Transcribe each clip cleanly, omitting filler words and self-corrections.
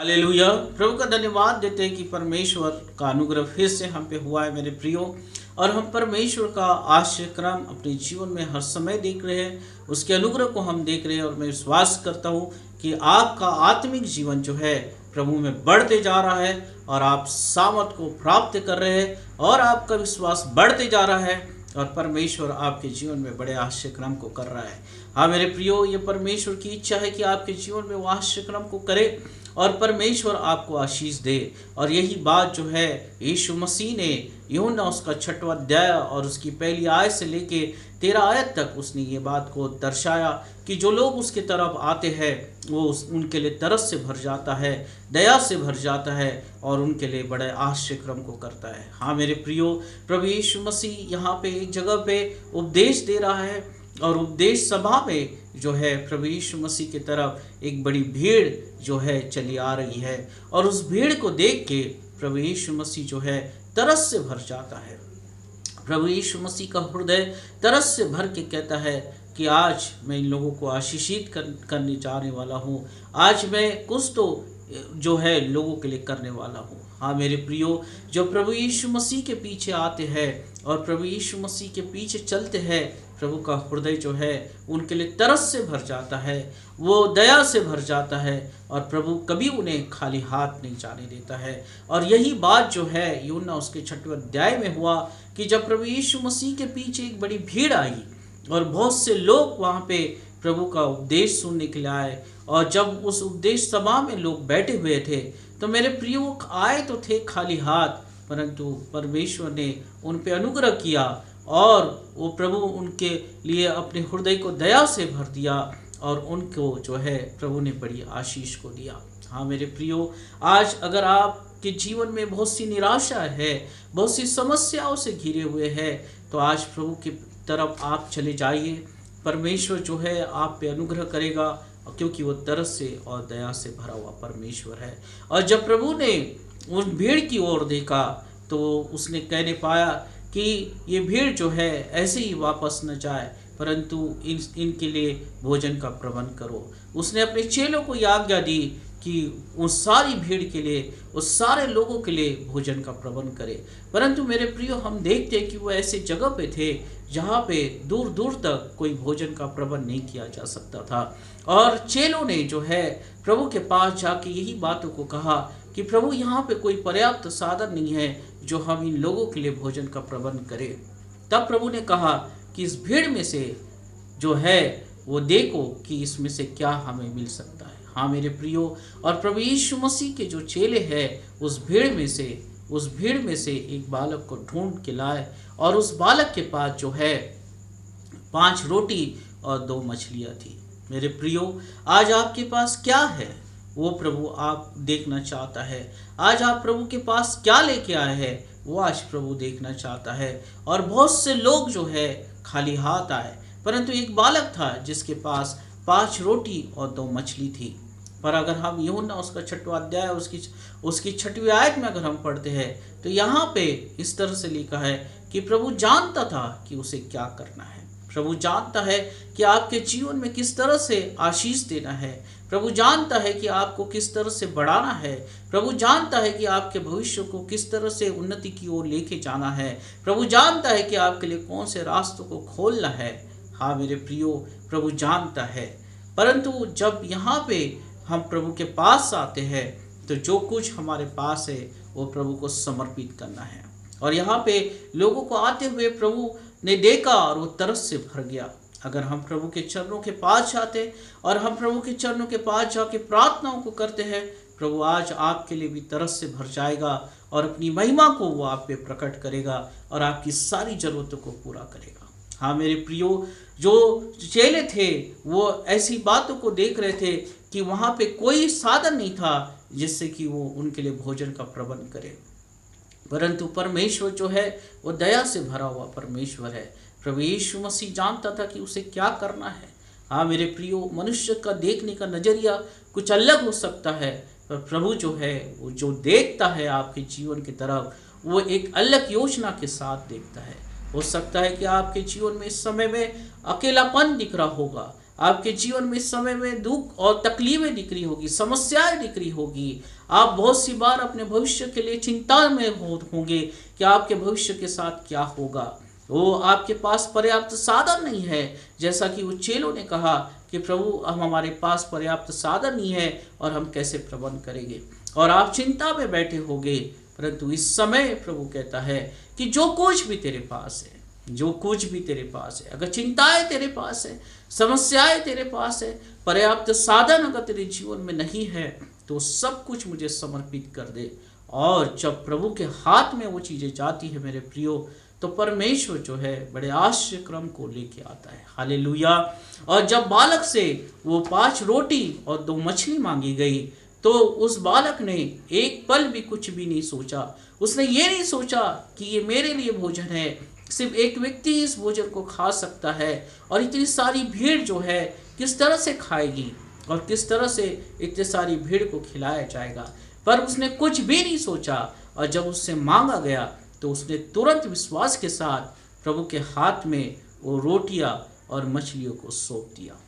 Hallelujah. प्रभु का धन्यवाद देते हैं कि परमेश्वर का अनुग्रह फिर से हम पे हुआ है मेरे प्रियो। और हम परमेश्वर का आश्चर्य क्रम अपने जीवन में हर समय देख रहे हैं, उसके अनुग्रह को हम देख रहे हैं। और मैं विश्वास करता हूँ कि आपका आत्मिक जीवन जो है प्रभु में बढ़ते जा रहा है और आप सामर्थ को प्राप्त कर रहे हैं और आपका विश्वास बढ़ते जा रहा है और परमेश्वर आपके जीवन में बड़े आश्चर्य क्रम को कर रहा है। हाँ मेरे प्रियो, ये परमेश्वर की इच्छा है कि आपके जीवन में वो आश्चर्य क्रम को करे और परमेश्वर आपको आशीष दे। और यही बात जो है यीशु मसीह ने यूहन्ना उसका 6वां अध्याय और उसकी पहली आयत से लेके 13 आयत तक उसने ये बात को दर्शाया कि जो लोग उसके तरफ आते हैं वो उनके लिए तरस से भर जाता है, दया से भर जाता है और उनके लिए बड़े आश्चर्य क्रम को करता है। हाँ मेरे प्रियो, प्रभु यीशु मसीह यहाँ पे एक जगह पे उपदेश दे रहा है और उपदेश सभा में जो है प्रभु यीशु मसीह की तरफ एक बड़ी भीड़ जो है चली आ रही है और उस भीड़ को देख के प्रभु यीशु मसीह जो है तरस से भर जाता है। प्रभु यीशु मसीह का हृदय तरस से भर के कहता है कि आज मैं इन लोगों को आशीषित करने जाने वाला हूँ, आज मैं कुछ तो जो है लोगों के लिए करने वाला हूँ। हाँ मेरे प्रियो, जो प्रभु यीशु मसीह के पीछे आते हैं और प्रभु यीशु मसीह के पीछे चलते हैं, प्रभु का हृदय जो है उनके लिए तरस से भर जाता है, वो दया से भर जाता है और प्रभु कभी उन्हें खाली हाथ नहीं जाने देता है। और यही बात जो है यूहन्ना उसके 6वें अध्याय में हुआ कि जब प्रभु यीशु मसीह के पीछे एक बड़ी भीड़ आई और बहुत से लोग वहाँ पे प्रभु का उपदेश सुनने के लिए आए। और जब उस उपदेश सभा में लोग बैठे हुए थे तो मेरे प्रियो आए तो थे खाली हाथ, परंतु परमेश्वर ने उन पे अनुग्रह किया और वो प्रभु उनके लिए अपने हृदय को दया से भर दिया और उनको जो है प्रभु ने बड़ी आशीष को दिया। हाँ मेरे प्रियो, आज अगर आपके जीवन में बहुत सी निराशा है, बहुत सी समस्याओं से घिरे हुए हैं, तो आज प्रभु की तरफ आप चले जाइए। परमेश्वर जो है आप पे अनुग्रह करेगा क्योंकि वो तरस से और दया से भरा हुआ परमेश्वर है। और जब प्रभु ने उन भीड़ की ओर देखा तो उसने कहने पाया कि ये भीड़ जो है ऐसे ही वापस न जाए, परंतु इनके लिए भोजन का प्रबंध करो। उसने अपने चेलों को आज्ञा दी कि उस सारी भीड़ के लिए, उस सारे लोगों के लिए भोजन का प्रबंध करे। परंतु मेरे प्रियो, हम देखते हैं कि वो ऐसे जगह पे थे जहाँ पे दूर दूर तक कोई भोजन का प्रबंध नहीं किया जा सकता था। और चेलों ने जो है प्रभु के पास जाके यही बातों को कहा कि प्रभु यहाँ पे कोई पर्याप्त साधन नहीं है जो हम इन लोगों के लिए भोजन का प्रबंध करें। तब प्रभु ने कहा कि इस भीड़ में से जो है वो देखो कि इसमें से क्या हमें मिल सकता है। हाँ मेरे प्रियो, और प्रभु यीशु मसीह के जो चेले हैं उस भीड़ में से एक बालक को ढूंढ के लाए और उस बालक के पास जो है 5 रोटी और 2 मछलियाँ थी। मेरे प्रियो, आज आपके पास क्या है वो प्रभु आप देखना चाहता है। आज आप प्रभु के पास क्या लेके आए हैं वो आज प्रभु देखना चाहता है। और बहुत से लोग जो है खाली हाथ आए, परंतु एक बालक था जिसके पास 5 रोटी और 2 मछली थी। पर अगर हम यूहन्ना उसका 6वां अध्याय उसकी 6वीं आयत में अगर हम पढ़ते हैं तो यहाँ पे इस तरह से लिखा है कि प्रभु जानता था कि उसे क्या करना है। प्रभु जानता है कि आपके जीवन में किस तरह से आशीष देना है। प्रभु जानता है कि आपको किस तरह से बढ़ाना है। प्रभु जानता है कि आपके भविष्य को किस तरह से उन्नति की ओर लेके जाना है। प्रभु जानता है कि आपके लिए कौन से रास्तों को खोलना है। हाँ मेरे प्रियो, प्रभु जानता है। परंतु जब यहाँ पे हम प्रभु के पास आते हैं तो जो कुछ हमारे पास है वो प्रभु को समर्पित करना है। और यहाँ पे लोगों को आते हुए प्रभु ने देखा और वो तरस से भर गया। अगर हम प्रभु के चरणों के पास जाते और हम प्रभु के चरणों के पास जाके प्रार्थनाओं को करते हैं, प्रभु आज आपके लिए भी तरस से भर जाएगा और अपनी महिमा को वो आप पे प्रकट करेगा और आपकी सारी जरूरतों को पूरा करेगा। हाँ मेरे प्रियो, जो चेले थे वो ऐसी बातों को देख रहे थे कि वहाँ पे कोई साधन नहीं था जिससे कि वो उनके लिए भोजन का प्रबंध करे, परंतु परमेश्वर जो है वो दया से भरा हुआ परमेश्वर है। प्रभु यीशु मसीह जानता था कि उसे क्या करना है। हाँ मेरे प्रियो, मनुष्य का देखने का नजरिया कुछ अलग हो सकता है, पर प्रभु जो है वो जो देखता है आपके जीवन की तरफ वो एक अलग योजना के साथ देखता है। हो सकता है कि आपके जीवन में इस समय में अकेलापन दिख रहा होगा, आपके जीवन में इस समय में दुख और तकलीफें दिख रही होगी, समस्याएं दिख रही होगी। आप बहुत सी बार अपने भविष्य के लिए चिंता में होंगे कि आपके भविष्य के साथ क्या होगा। वो आपके पास पर्याप्त साधन नहीं है, जैसा कि उन चेलों ने कहा कि प्रभु हम हमारे पास पर्याप्त साधन नहीं है और हम कैसे प्रबंध करेंगे, और आप चिंता में बैठे होंगे। परंतु इस समय प्रभु कहता है कि जो कुछ भी तेरे पास है, जो कुछ भी तेरे पास है, अगर चिंताएं तेरे पास है, समस्याएं तेरे पास है, पर्याप्त साधन अगर तेरे जीवन में नहीं है, तो सब कुछ मुझे समर्पित कर दे। और जब प्रभु के हाथ में वो चीज़ें जाती है मेरे प्रियो, तो परमेश्वर जो है बड़े आश्चर्य क्रम को लेके आता है। हालेलुया। और जब बालक से वो 5 रोटी और 2 मछली मांगी गई, तो उस बालक ने एक पल भी कुछ भी नहीं सोचा। उसने ये नहीं सोचा कि ये मेरे लिए भोजन है, सिर्फ एक व्यक्ति इस भोजन को खा सकता है, और इतनी सारी भीड़ जो है किस तरह से खाएगी और किस तरह से इतनी सारी भीड़ को खिलाया जाएगा। पर उसने कुछ भी नहीं सोचा, और जब उससे मांगा गया तो उसने तुरंत विश्वास के साथ प्रभु के हाथ में वो रोटियां और मछलियों को सौंप दिया।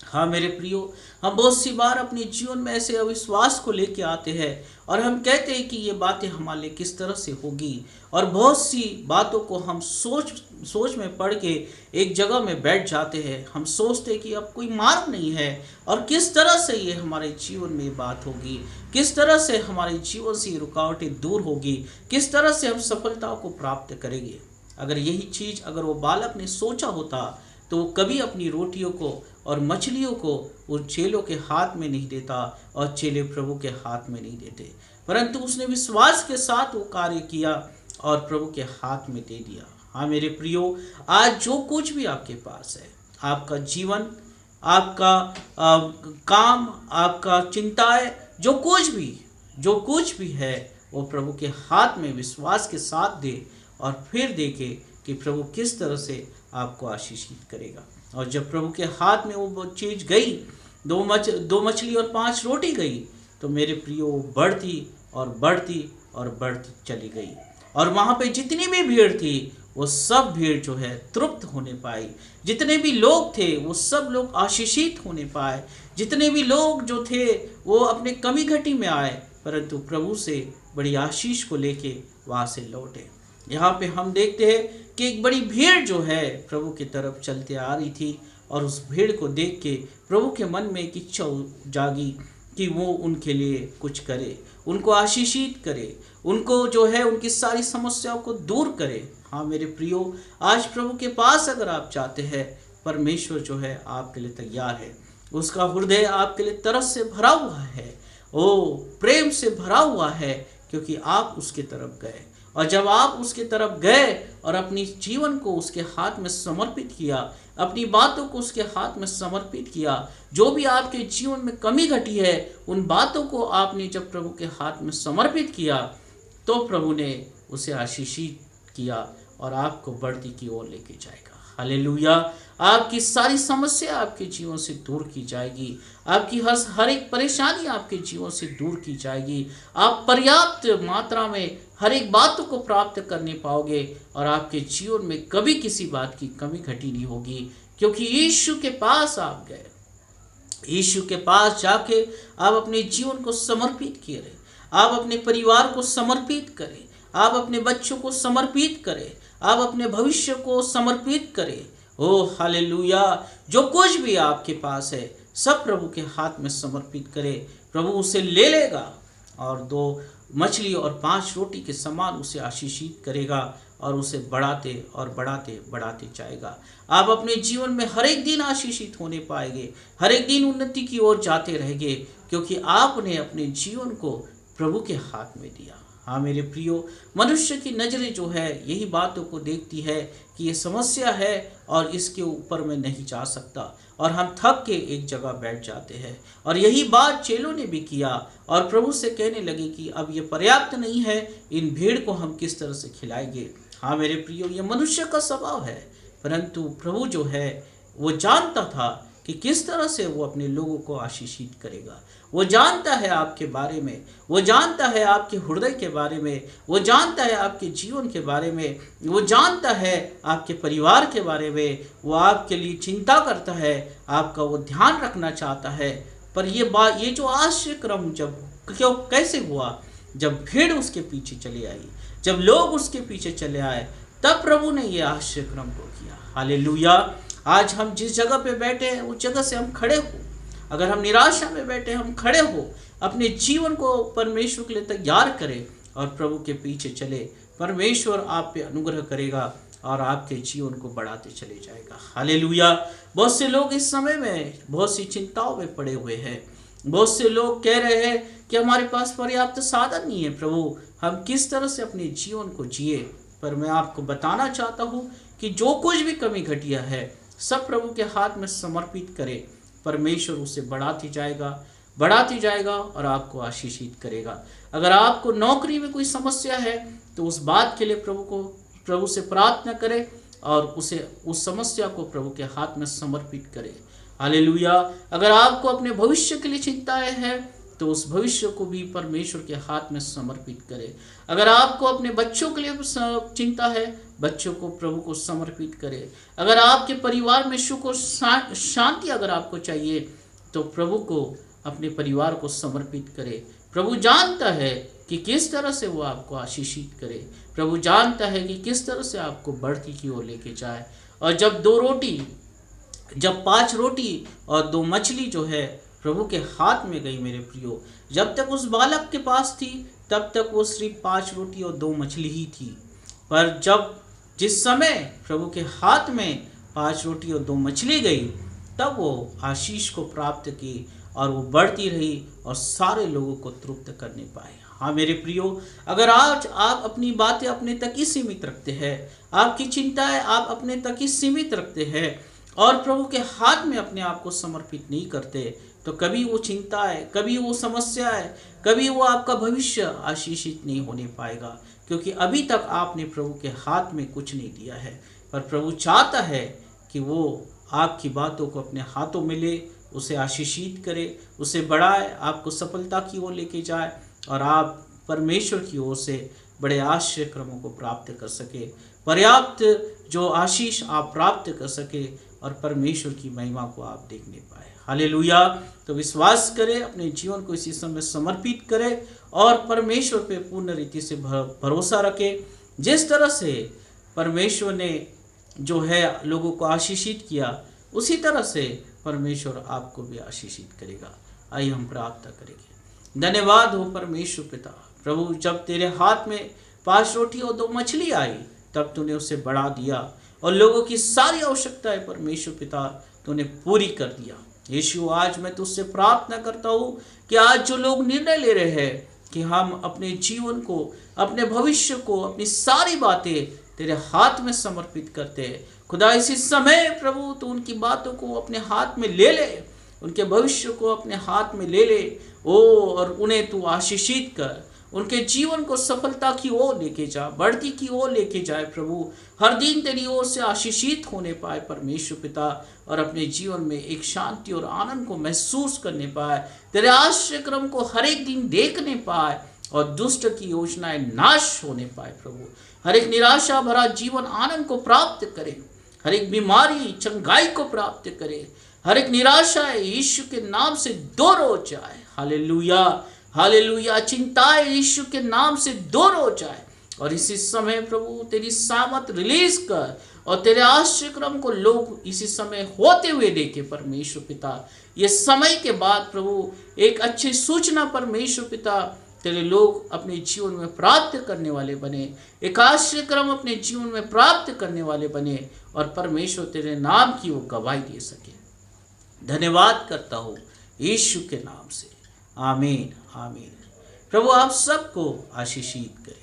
हाँ मेरे प्रियो, हम बहुत सी बार अपने जीवन में ऐसे अविश्वास को लेके आते हैं और हम कहते हैं कि ये बातें हमारे लिए किस तरह से होगी, और बहुत सी बातों को हम सोच में पड़ के एक जगह में बैठ जाते हैं। हम सोचते हैं कि अब कोई मार्ग नहीं है, और किस तरह से ये हमारे जीवन में बात होगी, किस तरह से हमारे जीवन से रुकावटें दूर होगी, किस तरह से हम सफलता को प्राप्त करेंगे। अगर यही चीज़ अगर वो बालक ने सोचा होता, तो वो कभी अपनी रोटियों को और मछलियों को उन चेलों के हाथ में नहीं देता, और चेले प्रभु के हाथ में नहीं देते, परंतु उसने विश्वास के साथ वो कार्य किया और प्रभु के हाथ में दे दिया। हाँ मेरे प्रियो, आज जो कुछ भी आपके पास है, आपका जीवन, आपका काम, आपका चिंताएं, जो कुछ भी है, वो प्रभु के हाथ में विश्वास के साथ दे, और फिर देखे कि प्रभु किस तरह से आपको आशीषित करेगा। और जब प्रभु के हाथ में वो चीज़ गई, 2 मछली और 5 रोटी गई, तो मेरे प्रियो बढ़ती और बढ़ती और बढ़ती चली गई। और वहाँ पे जितनी भी भीड़ थी, वो सब भीड़ जो है तृप्त होने पाई। जितने भी लोग थे वो सब लोग आशीषित होने पाए। जितने भी लोग जो थे वो अपने कमी घटी में आए, परंतु प्रभु से बड़ी आशीष को लेके वहाँ से लौटे। यहाँ पे हम देखते हैं कि एक बड़ी भीड़ जो है प्रभु की तरफ चलते आ रही थी, और उस भीड़ को देख के प्रभु के मन में एक इच्छा जागी कि वो उनके लिए कुछ करे, उनको आशीषित करे, उनको जो है उनकी सारी समस्याओं को दूर करे। हाँ मेरे प्रियो, आज प्रभु के पास अगर आप चाहते हैं, परमेश्वर जो है आपके लिए तैयार है। उसका हृदय आपके लिए तरस से भरा हुआ है, ओ प्रेम से भरा हुआ है, क्योंकि आप उसके तरफ गए। और जब आप उसके तरफ गए और अपनी जीवन को उसके हाथ में समर्पित किया, अपनी बातों को उसके हाथ में समर्पित किया, जो भी आपके जीवन में कमी घटी है, उन बातों को आपने जब प्रभु के हाथ में समर्पित किया, तो प्रभु ने उसे आशीषित किया और आपको बढ़ती की ओर लेके जाएगा। हालेलुया। आपकी सारी समस्या आपके जीवन से दूर की जाएगी, आपकी हर एक परेशानी आपके जीवन से दूर की जाएगी। आप पर्याप्त मात्रा में हर एक बातों को प्राप्त करने पाओगे, और आपके जीवन में कभी किसी बात की कमी घटी नहीं होगी, क्योंकि यीशु के पास आप गए। यीशु के पास जाके आप अपने जीवन को समर्पित किए, आप अपने परिवार को समर्पित करें, आप अपने बच्चों को समर्पित करें, आप अपने भविष्य को समर्पित करें। ओ हालेलुया। जो कुछ भी आपके पास है सब प्रभु के हाथ में समर्पित करें। प्रभु उसे ले लेगा और 2 मछली और 5 रोटी के समान उसे आशीषित करेगा, और उसे बढ़ाते और बढ़ाते बढ़ाते जाएगा। आप अपने जीवन में हर एक दिन आशीषित होने पाएंगे, हर एक दिन उन्नति की ओर जाते रहेंगे, क्योंकि आपने अपने जीवन को प्रभु के हाथ में दिया। हाँ मेरे प्रियो, मनुष्य की नज़रें जो है यही बातों को देखती है कि ये समस्या है और इसके ऊपर मैं नहीं जा सकता, और हम थक के एक जगह बैठ जाते हैं। और यही बात चेलों ने भी किया, और प्रभु से कहने लगे कि अब ये पर्याप्त नहीं है, इन भीड़ को हम किस तरह से खिलाएंगे। हाँ मेरे प्रियो, ये मनुष्य का स्वभाव है, परंतु प्रभु जो है वो जानता था कि किस तरह से वो अपने लोगों को आशीषित करेगा। वो जानता है आपके बारे में, वो जानता है आपके हृदय के बारे में, वो जानता है आपके जीवन के बारे में, वो जानता है आपके परिवार के बारे में। वो आपके लिए चिंता करता है, आपका वो ध्यान रखना चाहता है। पर ये जो आश्चर्य क्रम जब क्यों कैसे हुआ, जब भीड़ उसके पीछे चले आई, जब लोग उसके पीछे चले आए, तब प्रभु ने ये आश्चर्य क्रम को किया। हालेलुया। आज हम जिस जगह पे बैठे हैं उस जगह से हम खड़े हो, अगर हम निराशा में बैठे हम खड़े हो, अपने जीवन को परमेश्वर के लिए तैयार करें और प्रभु के पीछे चले। परमेश्वर आप पे अनुग्रह करेगा और आपके जीवन को बढ़ाते चले जाएगा। हालेलुया। बहुत से लोग इस समय में बहुत सी चिंताओं में पड़े हुए हैं। बहुत से लोग कह रहे हैं कि हमारे पास पर्याप्त साधन नहीं है, प्रभु हम किस तरह से अपने जीवन को जिए। पर मैं आपको बताना चाहता हूँ कि जो कुछ भी कमी घटिया है सब प्रभु के हाथ में समर्पित करें। परमेश्वर उसे बढ़ाती जाएगा और आपको आशीषित करेगा। अगर आपको नौकरी में कोई समस्या है तो उस बात के लिए प्रभु से प्रार्थना करें और उस समस्या को प्रभु के हाथ में समर्पित करें। हालेलुया। अगर आपको अपने भविष्य के लिए चिंताएं हैं तो उस भविष्य को भी परमेश्वर के हाथ में समर्पित करें। अगर आपको अपने बच्चों के लिए चिंता है, बच्चों को प्रभु को समर्पित करें। अगर आपके परिवार में सुख और शांति अगर आपको चाहिए तो प्रभु को अपने परिवार को समर्पित करें। प्रभु जानता है कि किस तरह से वो आपको आशीषित करे। प्रभु जानता है कि किस तरह से आपको बढ़ती की ओर लेके जाए। और जब 5 रोटी और 2 मछली जो है प्रभु के हाथ में गई मेरे प्रियो, जब तक उस बालक के पास थी तब तक वो सिर्फ 5 रोटी और 2 मछली ही थी। पर जिस समय प्रभु के हाथ में 5 रोटी और 2 मछली गई तब वो आशीष को प्राप्त की और वो बढ़ती रही और सारे लोगों को तृप्त करने पाए। हाँ मेरे प्रियो, अगर आज आप अपनी बातें अपने तक ही सीमित रखते हैं, आपकी चिंताएं आप अपने तक ही सीमित रखते हैं और प्रभु के हाथ में अपने आप को समर्पित नहीं करते, तो कभी वो चिंताएं, कभी वो समस्याएं, कभी वो आपका भविष्य आशीषित नहीं होने पाएगा, क्योंकि अभी तक आपने प्रभु के हाथ में कुछ नहीं दिया है। पर प्रभु चाहता है कि वो आपकी बातों को अपने हाथों में ले, उसे आशीषित करे, उसे बढ़ाए, आपको सफलता की ओर लेके जाए और आप परमेश्वर की ओर से बड़े आश्चर्य क्रमों को प्राप्त कर सके, पर्याप्त जो आशीष आप प्राप्त कर सके और परमेश्वर की महिमा को आप देखने पाए। हालेलुया। तो विश्वास करें, अपने जीवन को इसी समय समर्पित करें और परमेश्वर पे पूर्ण रीति से भरोसा रखें। जिस तरह से परमेश्वर ने जो है लोगों को आशीषित किया, उसी तरह से परमेश्वर आपको भी आशीषित करेगा। आइए हम प्रार्थना करेंगे। धन्यवाद हो परमेश्वर पिता, प्रभु जब तेरे हाथ में 5 रोटी और 2 मछली आई तब तूने उसे बढ़ा दिया और लोगों की सारी आवश्यकताएं परमेश्वर पिता तूने पूरी कर दिया। यीशु, आज मैं तुझसे प्रार्थना करता हूँ कि आज जो लोग निर्णय ले रहे हैं कि हम अपने जीवन को, अपने भविष्य को, अपनी सारी बातें तेरे हाथ में समर्पित करते हैं, खुदा इसी समय प्रभु तू उनकी बातों को अपने हाथ में ले ले, उनके भविष्य को अपने हाथ में ले ले और उन्हें तू आशीषित कर, उनके जीवन को सफलता की ओर लेके जा, बढ़ती की ओर लेके जाए। प्रभु हर दिन तेरी ओर से आशीषित होने पाए परमेश्वर पिता, और अपने जीवन में एक शांति और आनंद को महसूस करने पाए, तेरे आश्चर्य क्रम को हर एक दिन देखने पाए और दुष्ट की योजनाएं नाश होने पाए। प्रभु हर एक निराशा भरा जीवन आनंद को प्राप्त करे, हर एक बीमारी चंगाई को प्राप्त करे, हर एक निराशा यीशु के नाम से दूर हो जाए। Hallelujah, hallelujah. चिंताएं यीशु के नाम से दूर हो जाए और इसी समय प्रभु तेरी सामर्थ रिलीज कर और तेरे आश्चर्य क्रम को लोग इसी समय होते हुए देखे परमेश्वर पिता। ये समय के बाद प्रभु एक अच्छी सूचना परमेश्वर पिता तेरे लोग अपने जीवन में प्राप्त करने वाले बने, एक आश्चर्य क्रम अपने जीवन में प्राप्त करने वाले बने और परमेश्वर तेरे नाम की वो गवाही दे सके। धन्यवाद करता हूँ यीशु के नाम से, आमीन आमीन। प्रभु आप सबको आशीषित करे।